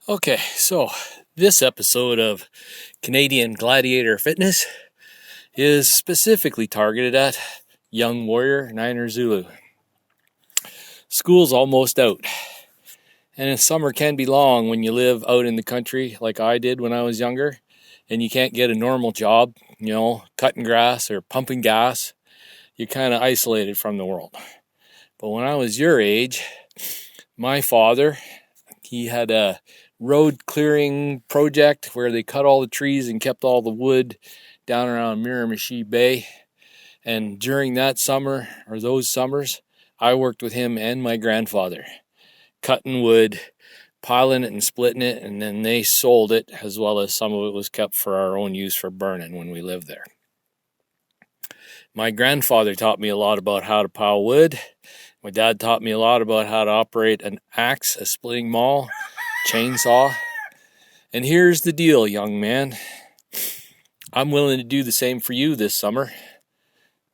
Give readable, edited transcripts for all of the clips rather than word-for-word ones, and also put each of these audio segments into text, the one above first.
Okay, so this episode of Canadian Gladiator Fitness is specifically targeted at young warrior 9 Zulu. School's almost out, and summer can be long when you live out in the country like I did when I was younger, and you can't get a normal job, cutting grass or pumping gas. You're kind of isolated from the world. But when I was your age, my father, he had a road clearing project where they cut all the trees and kept all the wood down around Miramichi Bay. And during that summer, or those summers, I worked with him and my grandfather, cutting wood, piling it and splitting it, and then they sold it, as well as some of it was kept for our own use for burning when we lived there. My grandfather taught me a lot about how to pile wood. My dad taught me a lot about how to operate an axe, a splitting maul, chainsaw. And here's the deal, young man. I'm willing to do the same for you this summer.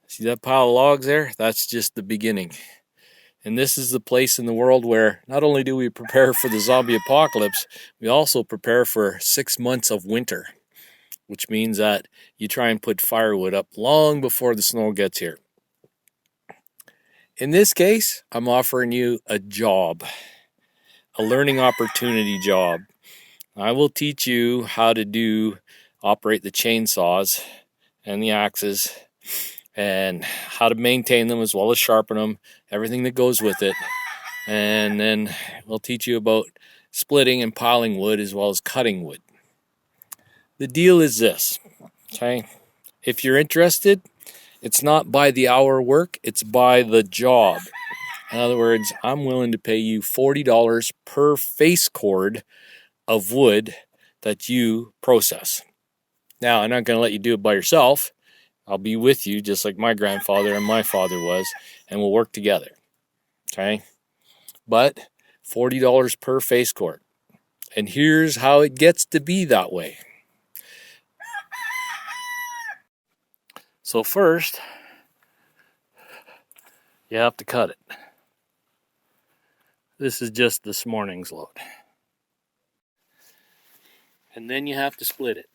See that pile of logs there? That's just the beginning. And this is the place in the world where not only do we prepare for the zombie apocalypse, we also prepare for 6 months of winter, which means that you try and put firewood up long before the snow gets here. In this case, I'm offering you a job, a learning opportunity job. I will teach you how to operate the chainsaws and the axes and how to maintain them as well as sharpen them, everything that goes with it. And then we'll teach you about splitting and piling wood as well as cutting wood. The deal is this, okay? If you're interested, it's not by the hour work, it's by the job. In other words, I'm willing to pay you $40 per face cord of wood that you process. Now, I'm not going to let you do it by yourself. I'll be with you just like my grandfather and my father was, and we'll work together. Okay? But $40 per face cord. And here's how it gets to be that way. So first, you have to cut it. This is just this morning's load. And then you have to split it.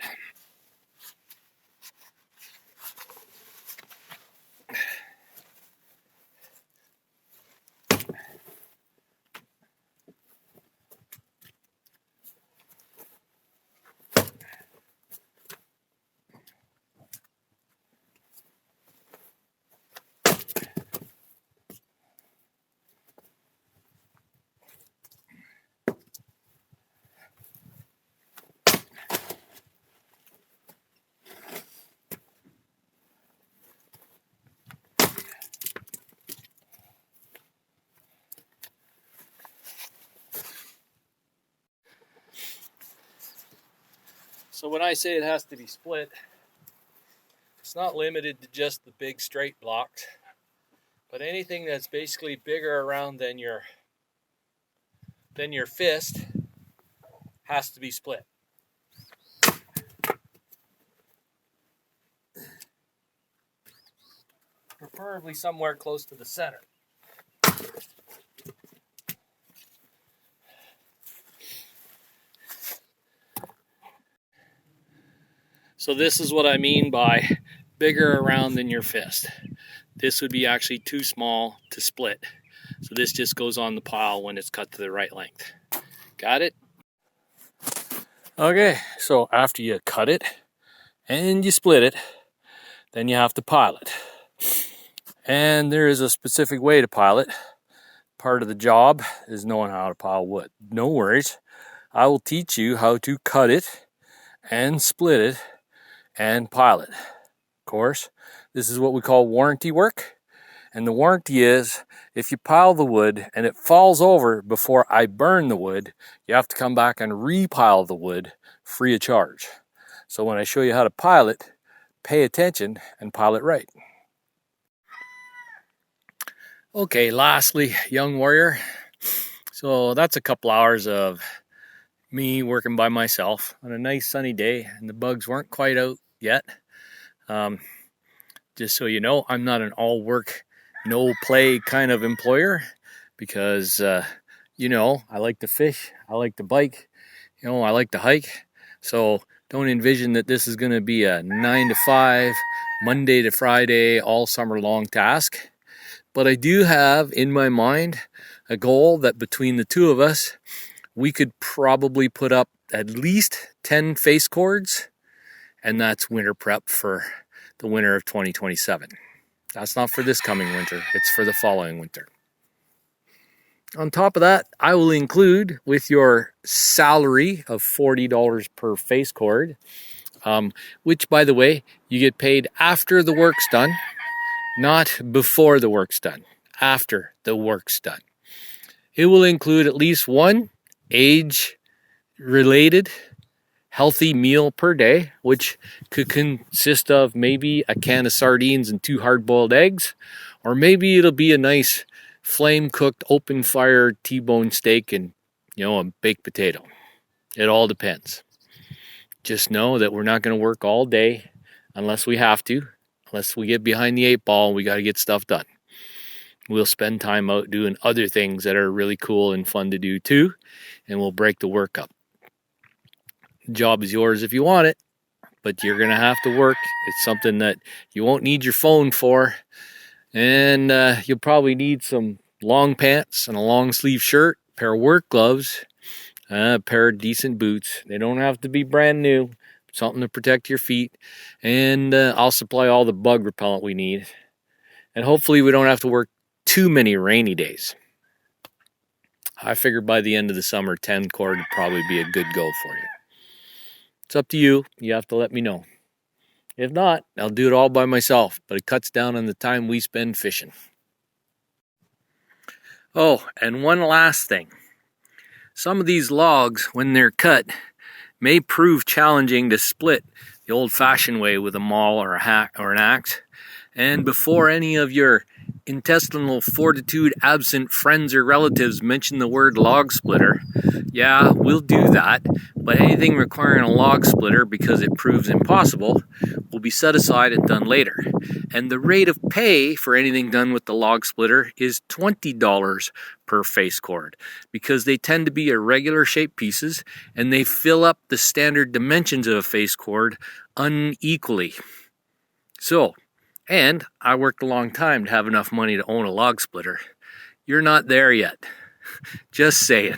So when I say it has to be split, it's not limited to just the big straight blocks, but anything that's basically bigger around than your fist has to be split. Preferably somewhere close to the center. So this is what I mean by bigger around than your fist. This would be actually too small to split. So this just goes on the pile when it's cut to the right length. Got it? Okay, so after you cut it and you split it, then you have to pile it. And there is a specific way to pile it. Part of the job is knowing how to pile wood. No worries. I will teach you how to cut it and split it and pile it. Of course, this is what we call warranty work. And the warranty is if you pile the wood and it falls over before I burn the wood, you have to come back and repile the wood free of charge. So when I show you how to pile it, pay attention and pile it right. Okay, lastly, young warrior. So that's a couple hours of me working by myself on a nice sunny day, and the bugs weren't quite out yet. Just so you know, I'm not an all work, no play kind of employer because, I like to fish, I like to bike, I like to hike, so don't envision that this is going to be a 9 to 5, Monday to Friday, all summer long task. But I do have in my mind a goal that between the two of us, we could probably put up at least 10 face cords, and that's winter prep for the winter of 2027. That's not for this coming winter, it's for the following winter. On top of that, I will include with your salary of $40 per face cord, which, by the way, you get paid after the work's done, not before the work's done, after the work's done. It will include at least one age-related healthy meal per day, which could consist of maybe a can of sardines and 2 hard-boiled eggs, or maybe it'll be a nice flame-cooked, open-fire T-bone steak and, a baked potato. It all depends. Just know that we're not going to work all day unless we have to, unless we get behind the 8 ball and we got to get stuff done. We'll spend time out doing other things that are really cool and fun to do too, and we'll break the work up. The job is yours if you want it, but you're going to have to work. It's something that you won't need your phone for, and you'll probably need some long pants and a long sleeve shirt, a pair of work gloves, a pair of decent boots. They don't have to be brand new, something to protect your feet, and I'll supply all the bug repellent we need. And hopefully we don't have to work too many rainy days. I figured by the end of the summer, 10 cord would probably be a good go for you. It's up to you. You have to let me know. If not, I'll do it all by myself, but it cuts down on the time we spend fishing. Oh, and one last thing. Some of these logs, when they're cut, may prove challenging to split the old-fashioned way with a maul or an axe. And before any of your intestinal fortitude absent friends or relatives mention the word log splitter, yeah, we'll do that, but anything requiring a log splitter because it proves impossible will be set aside and done later. And the rate of pay for anything done with the log splitter is $20 per face cord, because they tend to be irregular shaped pieces and they fill up the standard dimensions of a face cord unequally. And I worked a long time to have enough money to own a log splitter. You're not there yet. Just saying.